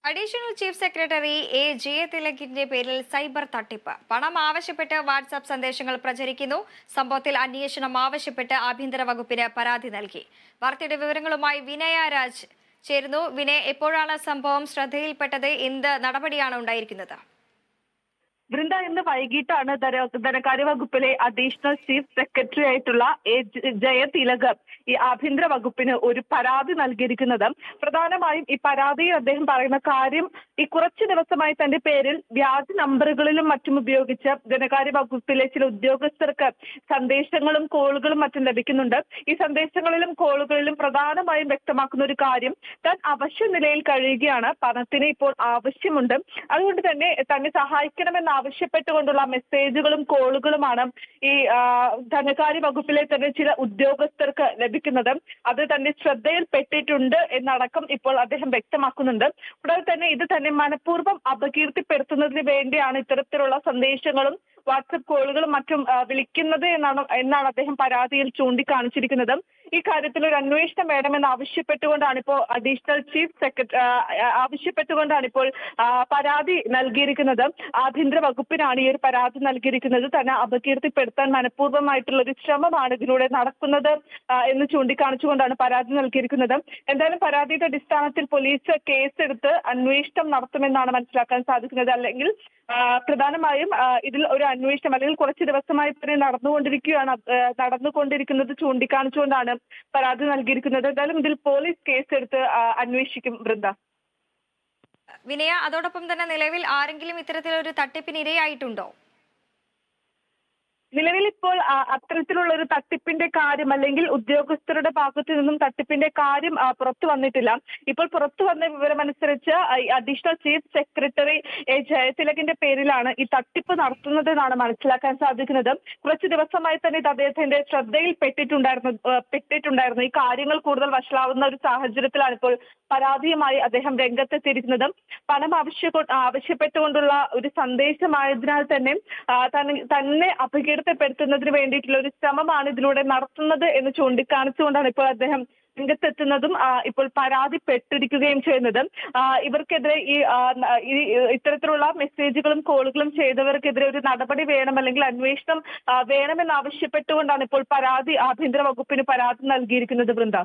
Additional chief secretary A ജയതിലകിന്റെ പേരിൽ cyber തട്ടിപ്പ്. പണം ആവശ്യപ്പെട്ട് വാട്സാപ്പ് സന്ദേശങ്ങൾ പ്രചരിക്കുന്നു. സംഭവത്തിൽ അന്വേഷണം ആവശ്യപ്പെട്ട് ആഭ്യന്തര വകുപ്പിന് പരാതി നൽകി. വാർത്തയുടെ വിവരങ്ങളുമായി വിനയ രാജ് ചേരുന്നു. വിനയ്, എപ്പോഴാണ് സംഭവം ശ്രദ്ധയിൽപ്പെട്ടത്? എന്ത് നടപടിയാണ് ഉണ്ടായിരിക്കുന്നത്? വൃന്ദ, ഇന്ന് വൈകിട്ടാണ് ധനകാര്യ വകുപ്പിലെ അഡീഷണൽ ചീഫ് സെക്രട്ടറി ആയിട്ടുള്ള എ ജയതിലക് ഈ ആഭ്യന്തര വകുപ്പിന് ഒരു പരാതി നൽകിയിരിക്കുന്നത്. പ്രധാനമായും ഈ പരാതിയിൽ അദ്ദേഹം പറയുന്ന കാര്യം, ഈ കുറച്ചു ദിവസമായി തന്റെ പേരിൽ വ്യാജ നമ്പറുകളിലും മറ്റും ഉപയോഗിച്ച് ധനകാര്യ വകുപ്പിലെ ചില ഉദ്യോഗസ്ഥർക്ക് സന്ദേശങ്ങളും കോളുകളും മറ്റും ലഭിക്കുന്നുണ്ട്. ഈ സന്ദേശങ്ങളിലും കോളുകളിലും പ്രധാനമായും വ്യക്തമാക്കുന്ന ഒരു കാര്യം, താൻ അവശ്യ നിലയിൽ കഴിയുകയാണ്, പണത്തിന് ഇപ്പോൾ ആവശ്യമുണ്ട്, അതുകൊണ്ട് തന്നെ സഹായിക്കണമെന്ന് ആവശ്യപ്പെട്ടുകൊണ്ടുള്ള മെസ്സേജുകളും കോളുകളുമാണ് ഈ ധനകാര്യ വകുപ്പിലെ തന്നെ ചില ഉദ്യോഗസ്ഥർക്ക് ലഭിക്കുന്നത്. അത് തന്നെ ശ്രദ്ധയിൽപ്പെട്ടിട്ടുണ്ട് എന്നടക്കം ഇപ്പോൾ അദ്ദേഹം വ്യക്തമാക്കുന്നുണ്ട്. കൂടാതെ തന്നെ ഇത് തന്നെ മനഃപൂർവ്വം അപകീർത്തിപ്പെടുത്തുന്നതിന് വേണ്ടിയാണ് ഇത്തരത്തിലുള്ള സന്ദേശങ്ങളും വാട്സപ്പ് കോളുകളും മറ്റും വിളിക്കുന്നത് എന്നാണ് അദ്ദേഹം പരാതിയിൽ ചൂണ്ടിക്കാണിച്ചിരിക്കുന്നത്. ഈ കാര്യത്തിൽ ഒരു അന്വേഷണം വേണമെന്ന് ആവശ്യപ്പെട്ടുകൊണ്ടാണ് ഇപ്പോൾ അഡീഷണൽ ചീഫ് സെക്രട്ടറി പരാതി നൽകിയിരിക്കുന്നത്. ആഭ്യന്തര വകുപ്പിനാണ് ഈ ഒരു പരാതി നൽകിയിരിക്കുന്നത്. തന്നെ അപകീർത്തിപ്പെടുത്താൻ മനഃപൂർവ്വമായിട്ടുള്ള ഒരു ശ്രമമാണ് ഇതിലൂടെ നടക്കുന്നത് എന്ന് ചൂണ്ടിക്കാണിച്ചുകൊണ്ടാണ് പരാതി നൽകിയിരിക്കുന്നത്. എന്തായാലും പരാതിയുടെ അടിസ്ഥാനത്തിൽ പോലീസ് കേസെടുത്ത് അന്വേഷണം നടത്തുമെന്നാണ് മനസ്സിലാക്കാൻ സാധിക്കുന്നത്. അല്ലെങ്കിൽ പ്രധാനമായും ഇതിൽ ഒരു അന്വേഷണം അല്ലെങ്കിൽ കുറച്ച് ദിവസമായി തന്നെ നടന്നുകൊണ്ടിരിക്കുന്നത് ചൂണ്ടിക്കാണിച്ചുകൊണ്ടാണ് പരാതി നൽകിയിരിക്കുന്നത്. എന്തായാലും ഇതിൽ പോലീസ് കേസെടുത്ത് അന്വേഷിക്കും. വൃന്ദ, വിനയ, അതോടൊപ്പം തന്നെ നിലവിൽ ആരെങ്കിലും ഇത്തരത്തിലൊരു തട്ടിപ്പിന് ഇരയായിട്ടുണ്ടോ? നിലവിൽ ഇപ്പോൾ അത്തരത്തിലുള്ള ഒരു തട്ടിപ്പിന്റെ കാര്യം അല്ലെങ്കിൽ ഉദ്യോഗസ്ഥരുടെ ഭാഗത്തു നിന്നും തട്ടിപ്പിന്റെ കാര്യം പുറത്തു വന്നിട്ടില്ല. ഇപ്പോൾ പുറത്തു വന്ന വിവരമനുസരിച്ച് അഡീഷണൽ ചീഫ് സെക്രട്ടറി എ ജയതിലകിന്റെ പേരിലാണ് ഈ തട്ടിപ്പ് നടത്തുന്നതെന്നാണ് മനസ്സിലാക്കാൻ സാധിക്കുന്നത്. കുറച്ച് ദിവസമായി തന്നെ ഇത് അദ്ദേഹത്തിന്റെ ശ്രദ്ധയിൽ പെട്ടിട്ടുണ്ടായിരുന്നു. ഈ കാര്യങ്ങൾ കൂടുതൽ വഷളാവുന്ന ഒരു സാഹചര്യത്തിലാണ് ഇപ്പോൾ പരാതിയുമായി അദ്ദേഹം രംഗത്തെത്തിയിരിക്കുന്നത്. പണം ആവശ്യപ്പെട്ടുകൊണ്ടുള്ള ഒരു സന്ദേശമായതിനാൽ തന്നെ തന്നെ അപകീർത്തിപ്പെടുത്തുന്നതിന് വേണ്ടിയിട്ടുള്ള ഒരു ശ്രമമാണ് ഇതിലൂടെ നടത്തുന്നത് എന്ന് ചൂണ്ടിക്കാണിച്ചുകൊണ്ടാണ് ഇപ്പോൾ അദ്ദേഹം രംഗത്തെത്തുന്നതും ഇപ്പോൾ പരാതിപ്പെട്ടിരിക്കുകയും ചെയ്യുന്നത്. ഇവർക്കെതിരെ ഇത്തരത്തിലുള്ള മെസ്സേജുകളും കോളുകളും ചെയ്തവർക്കെതിരെ ഒരു നടപടി വേണം, അല്ലെങ്കിൽ അന്വേഷണം വേണമെന്ന് ആവശ്യപ്പെട്ടുകൊണ്ടാണ് ഇപ്പോൾ ആഭ്യന്തര വകുപ്പിന് പരാതി നൽകിയിരിക്കുന്നത്. വൃന്ദ.